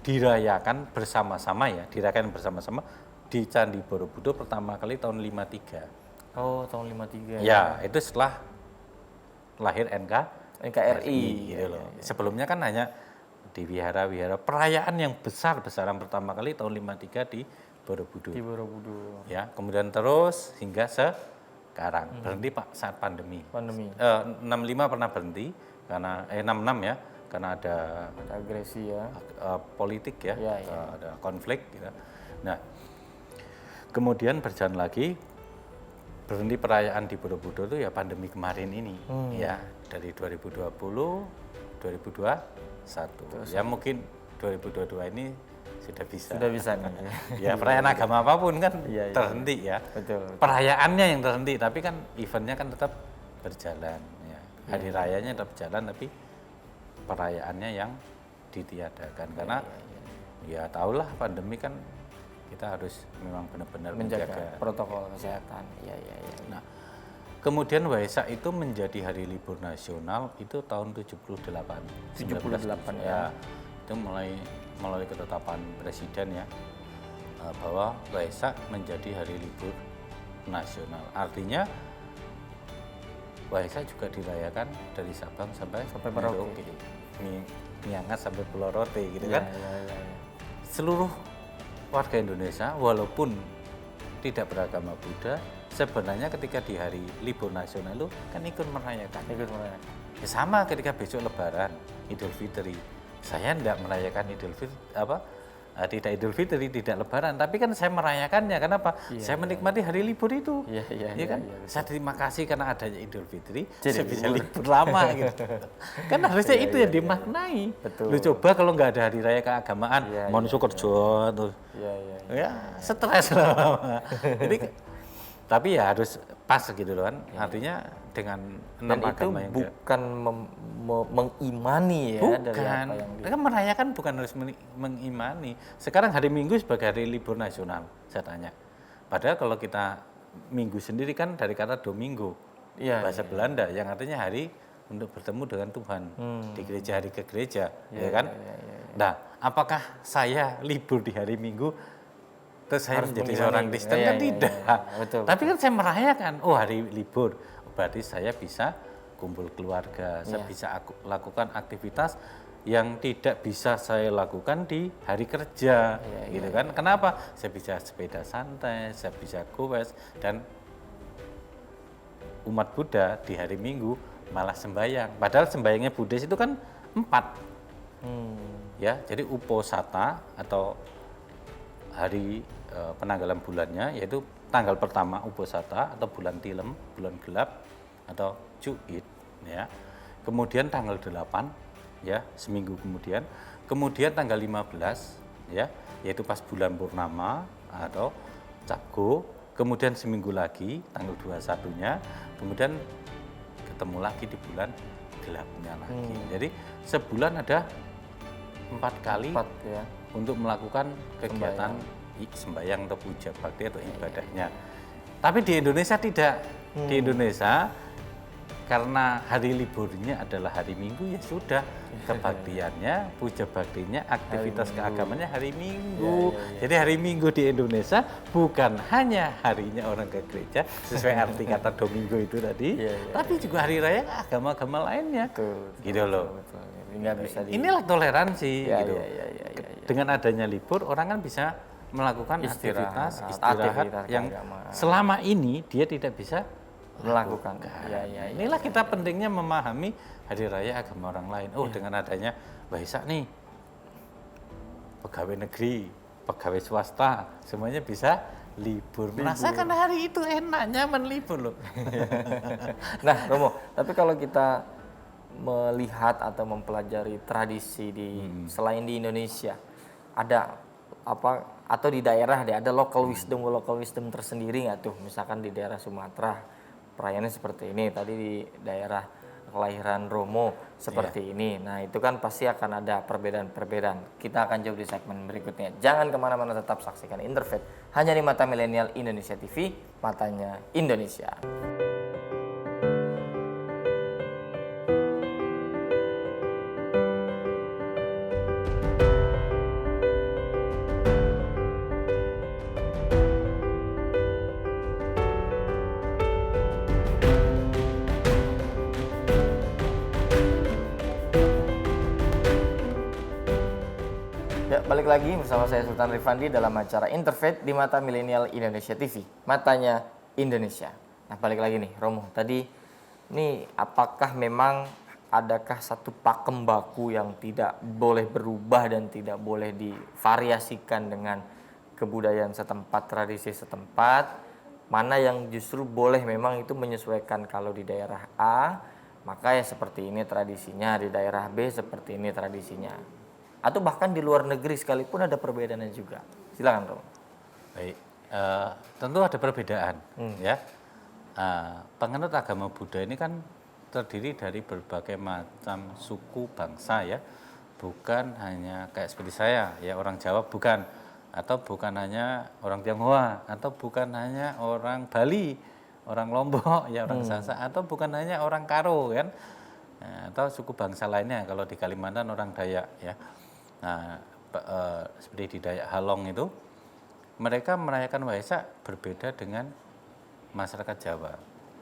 dirayakan bersama-sama ya, dirayakan bersama-sama di Candi Borobudur pertama kali tahun 53. Oh, tahun 53. Ya, itu setelah lahir NKRI gitu loh. Sebelumnya kan hanya di wihara-wihara. Perayaan yang besar-besaran pertama kali tahun 53 di Borobudur. Di Borobudur. Ya, kemudian terus hingga sekarang. Berhenti Pak saat pandemi. 65 pernah berhenti karena 66 ya, karena ada agresi ya. Politik ya, Ya. ada konflik gitu. Nah, kemudian berjalan lagi berhenti perayaan di Borobudur itu ya pandemi kemarin ini ya, dari 2020 2021 ya, mungkin 2022 ini sudah bisa nih ya, perayaan agama apapun kan Iya. terhenti ya. Betul. Perayaannya yang terhenti, tapi kan eventnya kan tetap berjalan ya. Hari rayanya tetap jalan, tapi perayaannya yang ditiadakan karena ya tahulah pandemi kan kita harus memang benar-benar menjaga protokol kesehatan. Iya. Nah, kemudian Waisak itu menjadi hari libur nasional itu tahun 78. 78 ya. Itu melalui ketetapan presiden ya. bahwa Waisak menjadi hari libur nasional. Artinya Waisak juga dirayakan dari Sabang sampai Merauke. Miangas sampai Pulau Rote gitu Ya, kan. ya. Seluruh warga Indonesia walaupun tidak beragama Buddha, sebenarnya ketika di hari libur nasional itu kan ikut merayakan. Ikut merayakan. Ya sama ketika besok Lebaran, Idul Fitri. Saya tidak merayakan Idul Fitri tidak Idul Fitri, tidak Lebaran, tapi kan saya merayakannya. Kenapa? Saya menikmati hari libur itu. Iya, kan? iya, Saya terima kasih karena adanya Idul Fitri, Jadi saya bisa libur lama gitu. Kan harusnya itu yang dimaknai. Betul. Lu coba kalau nggak ada hari raya keagamaan, mau kerja tuh. Iya. Ya, stres lama. Jadi tapi ya harus pas gitu loh kan. Artinya dengan Dan enam itu agama yang bukan mengimani ya dari bukan, apa yang mereka merayakan bukan harus mengimani. Sekarang hari Minggu sebagai hari libur nasional, saya tanya. Padahal kalau kita Minggu sendiri kan dari kata Domingo, bahasa Belanda, yang artinya hari untuk bertemu dengan Tuhan di gereja, hari ke gereja, ya kan? Nah, apakah saya libur di hari Minggu terus saya menjadi seorang Kristen? Kan tidak. Betul. Tapi kan saya merayakan, oh hari libur, berarti saya bisa kumpul keluarga, saya bisa lakukan aktivitas yang tidak bisa saya lakukan di hari kerja, gitu kan? Kenapa? Saya bisa sepeda santai, saya bisa goes, dan umat Buddha di hari Minggu malah sembahyang. Padahal sembahyangnya Buddhis itu kan 4, ya. Jadi Uposatha atau hari penanggalan bulannya, yaitu tanggal pertama Uposatha atau bulan Tilem, bulan gelap atau Cuit, ya. Kemudian tanggal 8, ya, seminggu kemudian. Kemudian tanggal 15, ya, yaitu pas bulan purnama atau Cabgo. Kemudian seminggu lagi tanggal 21-nya, kemudian ketemu lagi di bulan gelapnya lagi. Jadi sebulan ada 4 kali ya. untuk melakukan kegiatan sembahyang atau puja bakti atau ibadahnya. Tapi di Indonesia tidak. Di Indonesia karena hari liburnya adalah hari Minggu, ya sudah, kebaktiannya, puja baktinya, aktivitas keagamannya hari Minggu. Jadi hari Minggu di Indonesia bukan hanya harinya orang ke gereja sesuai arti kata Domingo itu tadi, tapi juga hari raya agama-agama lainnya. Gitu loh. Inilah toleransi gitu. Dengan adanya libur, orang kan bisa melakukan aktivitas istirahat yang selama ini dia tidak bisa melakukan. Inilah kita pentingnya memahami hari raya agama orang lain. Oh, dengan adanya Waisak nih, pegawai negeri, pegawai swasta, semuanya bisa libur. Merasakan hari itu enak, nyaman libur loh. Nah, Romo, tapi kalau kita melihat atau mempelajari tradisi di selain di Indonesia, ada apa atau di daerah ada local wisdom tersendiri nggak tuh? Misalkan di daerah Sumatera perayaannya seperti ini, tadi di daerah kelahiran Romo seperti ini. Nah, itu kan pasti akan ada perbedaan-perbedaan. Kita akan jawab di segmen berikutnya. Jangan kemana-mana, tetap saksikan Interfaith hanya di Mata Milenial Indonesia TV, matanya Indonesia. Ya, balik lagi bersama saya Sultan Rifandi dalam acara Interfaith di Mata Milenial Indonesia TV, matanya Indonesia. Nah, balik lagi nih, Romo. Tadi, nih apakah memang adakah satu pakem baku yang tidak boleh berubah dan tidak boleh divariasikan dengan kebudayaan setempat, tradisi setempat? Mana yang justru boleh memang itu menyesuaikan, kalau di daerah A, maka ya seperti ini tradisinya, di daerah B seperti ini tradisinya. Atau bahkan di luar negeri sekalipun ada perbedaannya juga. Silakan, Romo. Baik, tentu ada perbedaan, ya. Penganut agama Buddha ini kan terdiri dari berbagai macam suku bangsa, ya. Bukan hanya kayak seperti saya, ya, orang Jawa bukan, atau bukan hanya orang Tionghoa, atau bukan hanya orang Bali, orang Lombok, ya, orang Sasak, atau bukan hanya orang Karo, kan. Nah, atau suku bangsa lainnya, kalau di Kalimantan orang Dayak, ya. Nah, seperti di Dayak Halong itu, mereka merayakan Waisak berbeda dengan masyarakat Jawa.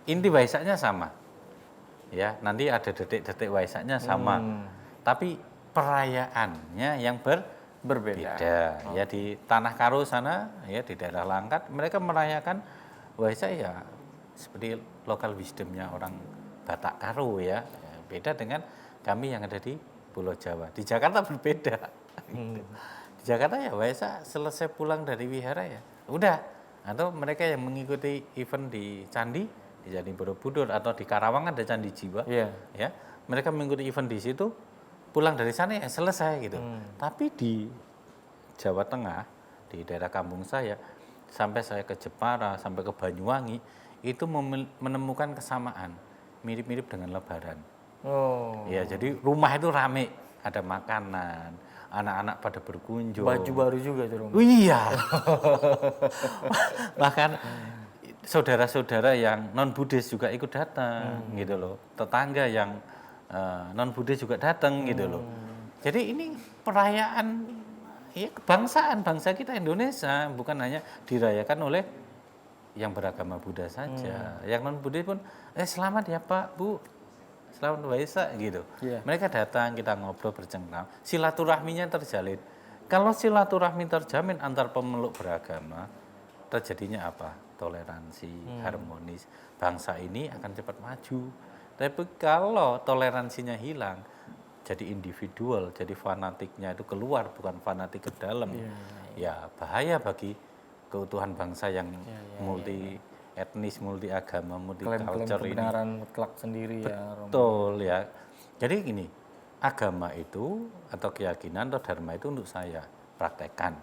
Inti Waisaknya sama. Ya, nanti ada detik-detik Waisaknya sama. Tapi perayaannya yang Berbeda. beda. Ya di Tanah Karo sana, ya di daerah Langkat, mereka merayakan Waisak ya seperti lokal wisdomnya orang Batak Karo ya. Beda dengan kami yang ada di Pulau Jawa. Di Jakarta berbeda. Di Jakarta ya Waisak selesai pulang dari wihara ya udah. Atau mereka yang mengikuti event di Candi Borobudur atau di Karawang ada Candi Jiwa. Iya. Ya, mereka mengikuti event di situ, pulang dari sana ya selesai gitu. Tapi di Jawa Tengah, di daerah kampung saya, sampai saya ke Jepara, sampai ke Banyuwangi, itu menemukan kesamaan, mirip-mirip dengan Lebaran. Oh. Ya, jadi rumah itu rame, ada makanan, anak-anak pada berkunjung. Baju baru juga tuh rumah. Iya. Bahkan saudara-saudara yang non Buddhis juga ikut datang gitu loh. Tetangga yang non Buddhis juga datang gitu loh. Jadi ini perayaan ya kebangsaan bangsa kita Indonesia, bukan hanya dirayakan oleh yang beragama Buddha saja. Yang non Buddhis pun selamat ya Pak, Bu. Selamat Waisak gitu. Yeah. Mereka datang, kita ngobrol bercengkrama, silaturahminya terjalin. Kalau silaturahmi terjamin antar pemeluk beragama, terjadinya apa? Toleransi, harmonis. Bangsa ini akan cepat maju. Tapi kalau toleransinya hilang, jadi individual, jadi fanatiknya itu keluar, bukan fanatik ke dalam. Ya bahaya bagi keutuhan bangsa yang multi etnis, multi agama, multi Klaim-klaim culture ini. kebenaran mutlak sendiri ya. Betul ya. Jadi gini, agama itu atau keyakinan atau dharma itu untuk saya praktekkan.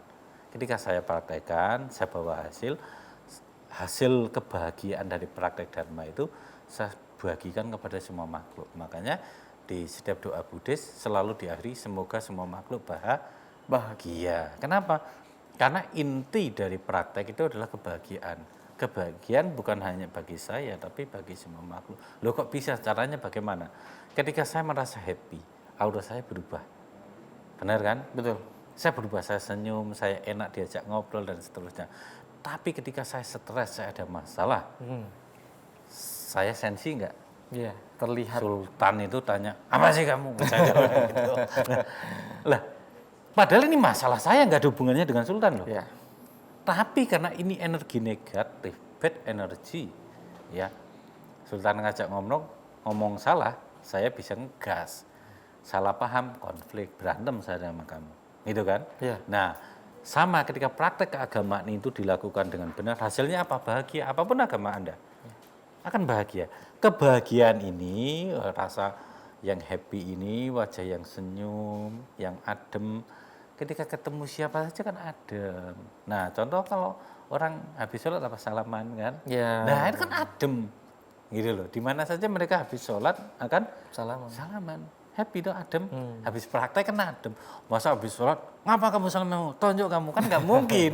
Ketika saya praktekkan, saya bawa hasil kebahagiaan dari praktek dharma itu saya bagikan kepada semua makhluk. Makanya di setiap doa Buddhis selalu diakhiri semoga semua makhluk bahagia. Kenapa? Karena inti dari praktek itu adalah kebahagiaan. Kebahagiaan bukan hanya bagi saya, tapi bagi semua makhluk. Loh kok bisa? Caranya bagaimana? Ketika saya merasa happy, aura saya berubah. Benar kan? Betul. Saya berubah, saya senyum, saya enak diajak ngobrol dan seterusnya. Tapi ketika saya stres, saya ada masalah, saya sensi enggak? Iya, terlihat. Sultan itu tanya, apa sih kamu? Saya jawab gitu. Lah, padahal ini masalah saya nggak ada hubungannya dengan Sultan loh. Iya. Tapi karena ini energi negatif, bad energy, ya Sultan ngajak ngomong salah, saya bisa ngegas. Salah paham, konflik, berantem saya sama kamu. Gitu kan? Iya. Nah, sama ketika praktek keagamaan itu dilakukan dengan benar, hasilnya apa? Bahagia. Apapun agama Anda, akan bahagia. Kebahagiaan ini, rasa yang happy ini, wajah yang senyum, yang adem, ketika ketemu siapa saja kan adem. Nah, contoh kalau orang habis sholat apa salaman kan? Ya. Nah, itu kan adem. Gitu loh. Di mana saja mereka habis sholat akan salaman. Happy dong, adem. Habis praktek kan adem. Masa habis sholat, ngapa kamu salaman? Tonjok kamu, kan nggak mungkin.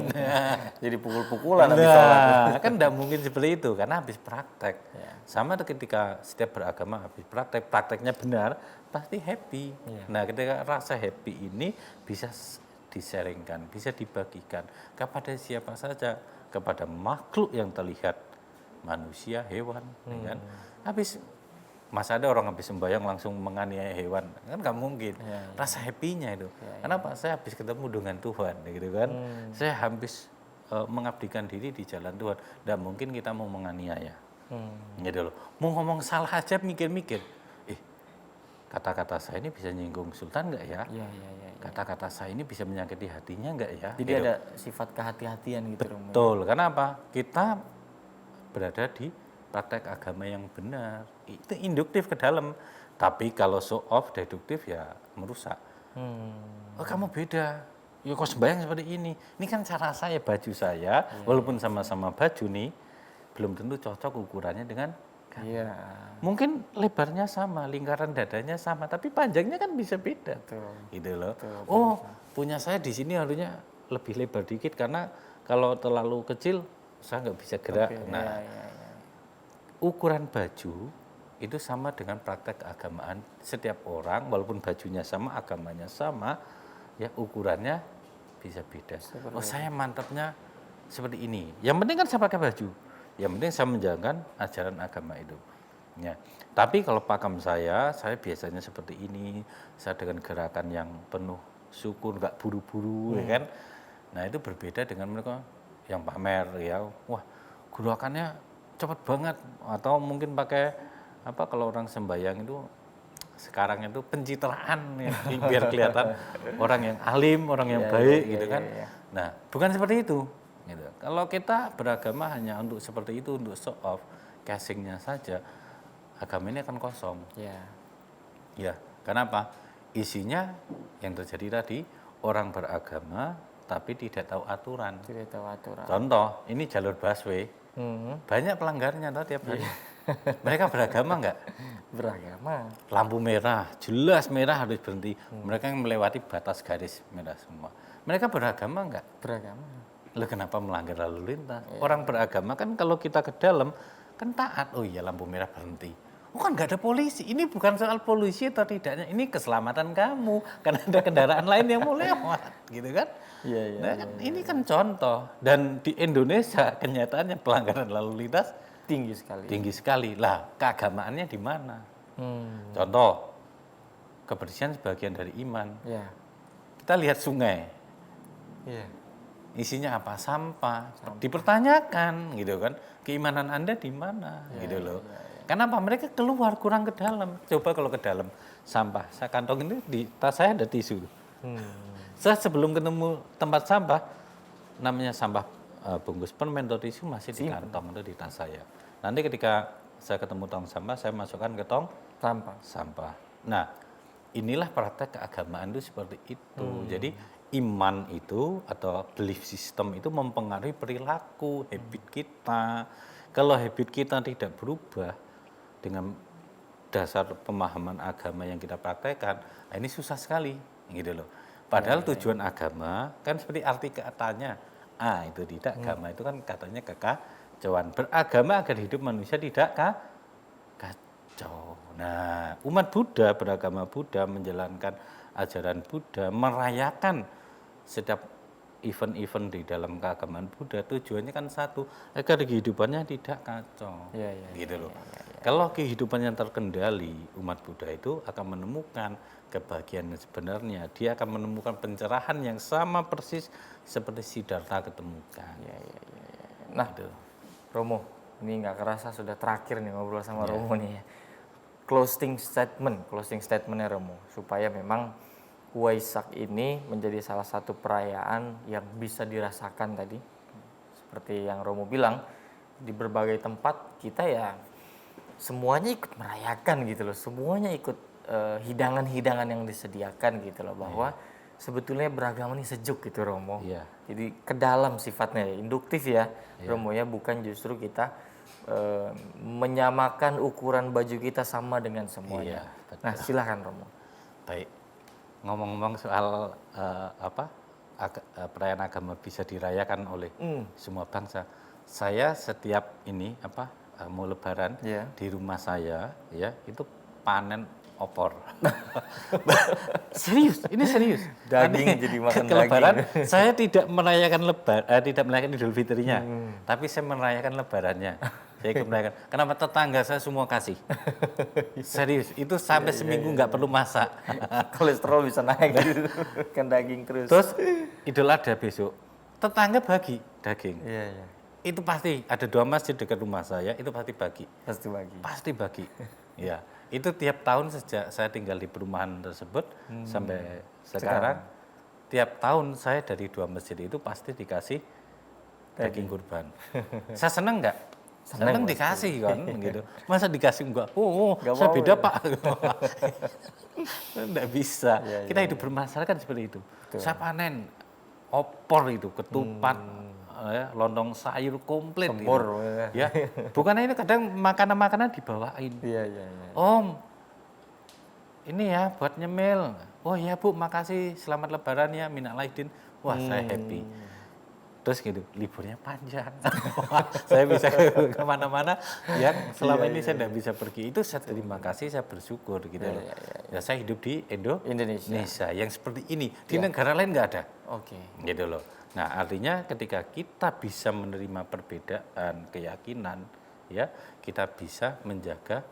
Jadi pukul-pukulan habis sholat. Kan nggak mungkin seperti itu, karena habis praktek. Sama ketika setiap beragama habis praktek, prakteknya benar, pasti happy. Nah, ketika rasa happy ini bisa disaringkan, bisa dibagikan kepada siapa saja, kepada makhluk yang terlihat, manusia, hewan, kan? Habis masa ada orang habis sembahyang langsung menganiaya hewan, kan nggak mungkin. Rasa happy-nya itu. Kenapa? Saya habis ketemu dengan Tuhan, gitu kan? Saya habis mengabdikan diri di jalan Tuhan. Nggak mungkin kita mau menganiaya. Gitu loh. Mau ngomong salah aja mikir-mikir. Kata-kata saya ini bisa nyinggung Sultan nggak ya? Iya. Kata-kata saya ini bisa menyakiti hatinya nggak ya? Jadi Gitu. ada sifat kehati-hatian gitu. Betul. Kenapa? Kita berada di praktek agama yang benar. Itu induktif ke dalam. Tapi kalau show off, deduktif ya merusak. Oh, kamu beda. Ya kok sembahyang seperti ini. Ini kan cara saya, baju saya, walaupun sama-sama baju nih, belum tentu cocok ukurannya dengan kamu. Iya. Mungkin lebarnya sama, lingkaran dadanya sama, tapi panjangnya kan bisa beda. Betul. Gitu loh. Betul. Punya saya di sini harusnya lebih lebar dikit karena kalau terlalu kecil saya nggak bisa gerak. Nah, ukuran baju itu sama dengan praktek keagamaan. Setiap orang walaupun bajunya sama, agamanya sama, ya ukurannya bisa beda. Saya mantapnya seperti ini. Yang penting kan saya pakai baju. Yang penting saya menjalankan ajaran agama itu. Ya. Tapi kalau pakam saya biasanya seperti ini. Saya dengan gerakan yang penuh syukur, nggak buru-buru, ya kan. Nah itu berbeda dengan mereka yang pamer ya. Wah, gerakannya cepat banget. Atau mungkin pakai apa kalau orang sembahyang itu sekarang itu pencitraan ya, biar kelihatan orang yang alim, orang yang baik gitu kan. Nah, bukan seperti itu. Gitu. Kalau kita beragama hanya untuk seperti itu, untuk show off, casingnya saja, agama ini akan kosong. Ya, kenapa? Isinya yang terjadi tadi, orang beragama tapi tidak tahu aturan. Contoh, ini jalur busway, banyak pelanggarnya tiap hari. Mereka beragama enggak? Beragama. Lampu merah, jelas merah harus berhenti. Mereka yang melewati batas garis merah semua. Mereka beragama enggak? Beragama. Loh kenapa melanggar lalu lintas? Orang beragama kan kalau kita ke dalam kan taat. Oh iya lampu merah berhenti. Oh kan nggak ada polisi. Ini bukan soal polisi atau tidaknya. Ini keselamatan kamu. Karena ada kendaraan lain yang mau lewat, gitu kan? Ini kan contoh. Dan di Indonesia kenyataannya pelanggaran lalu lintas tinggi sekali. Tinggi sekali. Lah keagamaannya di mana? Contoh, kebersihan sebagian dari iman. Kita lihat sungai. Isinya apa? Sampah. Dipertanyakan gitu kan. Keimanan Anda di mana? Gitu loh. Kenapa mereka keluar kurang ke dalam? Coba kalau ke dalam sampah. Saya kantong ini di tas saya ada tisu. Saya sebelum ketemu tempat sampah namanya sampah bungkus permen atau tisu masih di kantong atau di tas saya. Nanti ketika saya ketemu tong sampah saya masukkan ke tong sampah. Nah, inilah praktek keagamaan itu seperti itu. Jadi iman itu atau belief system itu mempengaruhi perilaku, habit kita. Kalau habit kita tidak berubah dengan dasar pemahaman agama yang kita praktekkan, nah ini susah sekali, gitu loh. Padahal tujuan agama kan seperti arti katanya, itu tidak agama itu kan katanya kekacauan. Beragama agar hidup manusia tidak kacau. Nah, umat Buddha beragama Buddha menjalankan ajaran Buddha, merayakan setiap event-event di dalam keagamaan Buddha tujuannya kan satu, agar kehidupannya tidak kacau. Gitu loh. Kalau kehidupannya terkendali, umat Buddha itu akan menemukan kebahagiaan sebenarnya. Dia akan menemukan pencerahan yang sama persis seperti Siddhartha ketemukan. Nah, gitu. Romo, ini nggak kerasa sudah terakhir nih ngobrol sama Romo nih ya. Closing statementnya Romo, supaya memang Waisak ini menjadi salah satu perayaan yang bisa dirasakan tadi. Seperti yang Romo bilang, di berbagai tempat kita ya semuanya ikut merayakan gitu loh. Semuanya ikut hidangan-hidangan yang disediakan gitu loh. Bahwa sebetulnya beragama ini sejuk gitu Romo. Jadi ke dalam sifatnya, induktif ya Romo ya. Bukan justru kita menyamakan ukuran baju kita sama dengan semuanya. Nah silakan Romo. Baik. Ngomong-ngomong soal perayaan agama bisa dirayakan oleh semua bangsa. Saya setiap ini mau lebaran di rumah saya ya itu panen opor. Serius, ini serius. Daging jadi makan daging. Lebaran saya tidak merayakan tidak merayakan Idul Fitrinya, tapi saya merayakan lebarannya. Saya ikut merayakan. Kenapa tetangga saya semua kasih? Serius, itu sampai seminggu nggak perlu masak. Kolesterol bisa naik gitu. Kan daging terus. Terus Idul Adha besok, tetangga bagi daging. Itu pasti ada 2 masjid dekat rumah saya, itu pasti bagi. Pasti bagi. Ya, itu tiap tahun sejak saya tinggal di perumahan tersebut sampai sekarang, tiap tahun saya dari 2 masjid itu pasti dikasih daging kurban. Saya seneng nggak? Seneng dikasih kan, gitu. Masa dikasih enggak? Saya beda Pak. Enggak bisa. Kita hidup bermasyarakat seperti itu. Saya panen opor itu, ketupat, lontong sayur komplit. Sempur. Ya, bukan ini kadang makanan-makanan dibawain. Om, ini ya buat nyemil. Oh ya Bu, makasih. Selamat Lebaran ya, minal aidin. Wah, saya happy. Terus gitu, liburnya panjang. Saya bisa kemana-mana yang selama ini saya tidak bisa pergi. Itu saya terima kasih, saya bersyukur gitu loh. Ya, saya hidup di Indonesia yang seperti ini. Di negara lain nggak ada. Gitu loh. Nah, artinya ketika kita bisa menerima perbedaan keyakinan, ya, kita bisa menjaga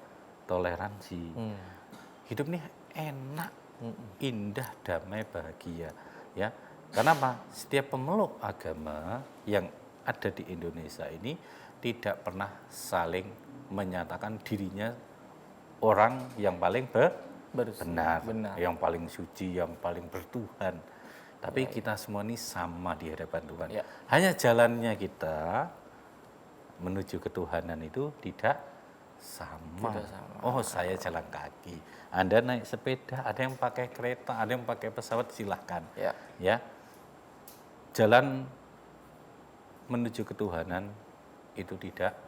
toleransi. Hidup nih enak, indah, damai, bahagia, ya. Kenapa? Setiap pemeluk agama yang ada di Indonesia ini tidak pernah saling menyatakan dirinya orang yang paling benar, yang paling suci, yang paling bertuhan. Tapi kita semua ini sama di hadapan Tuhan. Ya. Hanya jalannya kita menuju ketuhanan itu tidak sama. Tidak sama. Oh, saya jalan kaki. Anda naik sepeda, ada yang pakai kereta, ada yang pakai pesawat, silahkan. Ya. Ya. Jalan menuju ketuhanan itu tidak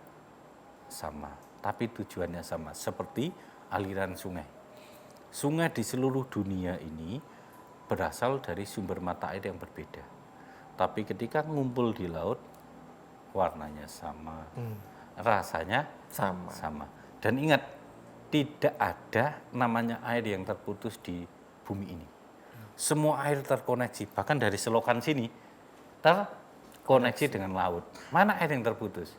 sama, tapi tujuannya sama. Seperti aliran sungai. Sungai di seluruh dunia ini berasal dari sumber mata air yang berbeda. Tapi ketika ngumpul di laut, warnanya sama, rasanya sama. Dan ingat, tidak ada namanya air yang terputus di bumi ini. Semua air terkoneksi, bahkan dari selokan sini terkoneksi dengan laut. Mana air yang terputus?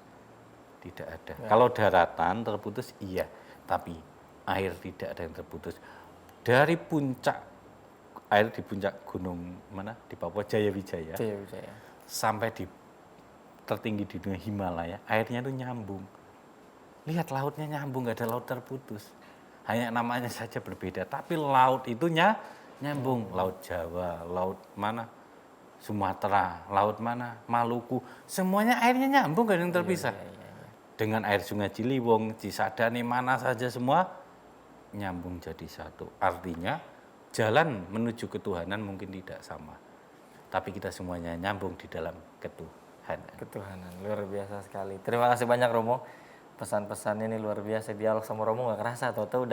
Tidak ada. Kalau daratan terputus, iya. Tapi air tidak ada yang terputus. Dari puncak air di puncak gunung mana di Papua Jayawijaya sampai di tertinggi di dunia Himalaya, airnya itu nyambung. Lihat lautnya nyambung, nggak ada laut terputus. Hanya namanya saja berbeda, tapi laut itu nyambung. Laut Jawa, laut mana Sumatera, laut mana Maluku, semuanya airnya nyambung, nggak ada yang terpisah. Dengan air Sungai Ciliwung, Cisadane, mana saja semua nyambung jadi satu. Artinya jalan menuju ketuhanan mungkin tidak sama, tapi kita semuanya nyambung di dalam ketuhanan. Ketuhanan, luar biasa sekali. Terima kasih banyak Romo. Pesan-pesannya ini luar biasa. Dialog sama Romo nggak kerasa, tahu-tahu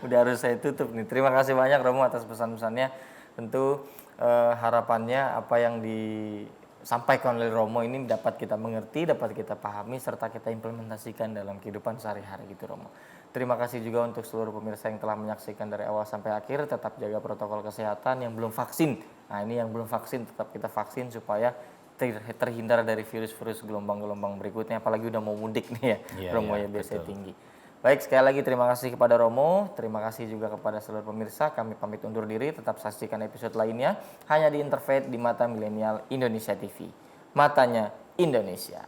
udah harus saya tutup nih. Terima kasih banyak Romo atas pesan-pesannya. Tentu harapannya apa yang disampaikan oleh Romo ini dapat kita mengerti, dapat kita pahami, serta kita implementasikan dalam kehidupan sehari-hari gitu Romo. Terima kasih juga untuk seluruh pemirsa yang telah menyaksikan dari awal sampai akhir. Tetap jaga protokol kesehatan. Yang belum vaksin, nah ini yang belum vaksin tetap kita vaksin supaya terhindar dari virus-virus gelombang-gelombang berikutnya. Apalagi udah mau mudik nih ya, Romo ya biasanya tinggi. Baik, sekali lagi terima kasih kepada Romo. Terima kasih juga kepada seluruh pemirsa. Kami pamit undur diri. Tetap saksikan episode lainnya hanya di Interfaith di Mata Milenial Indonesia TV. Matanya Indonesia.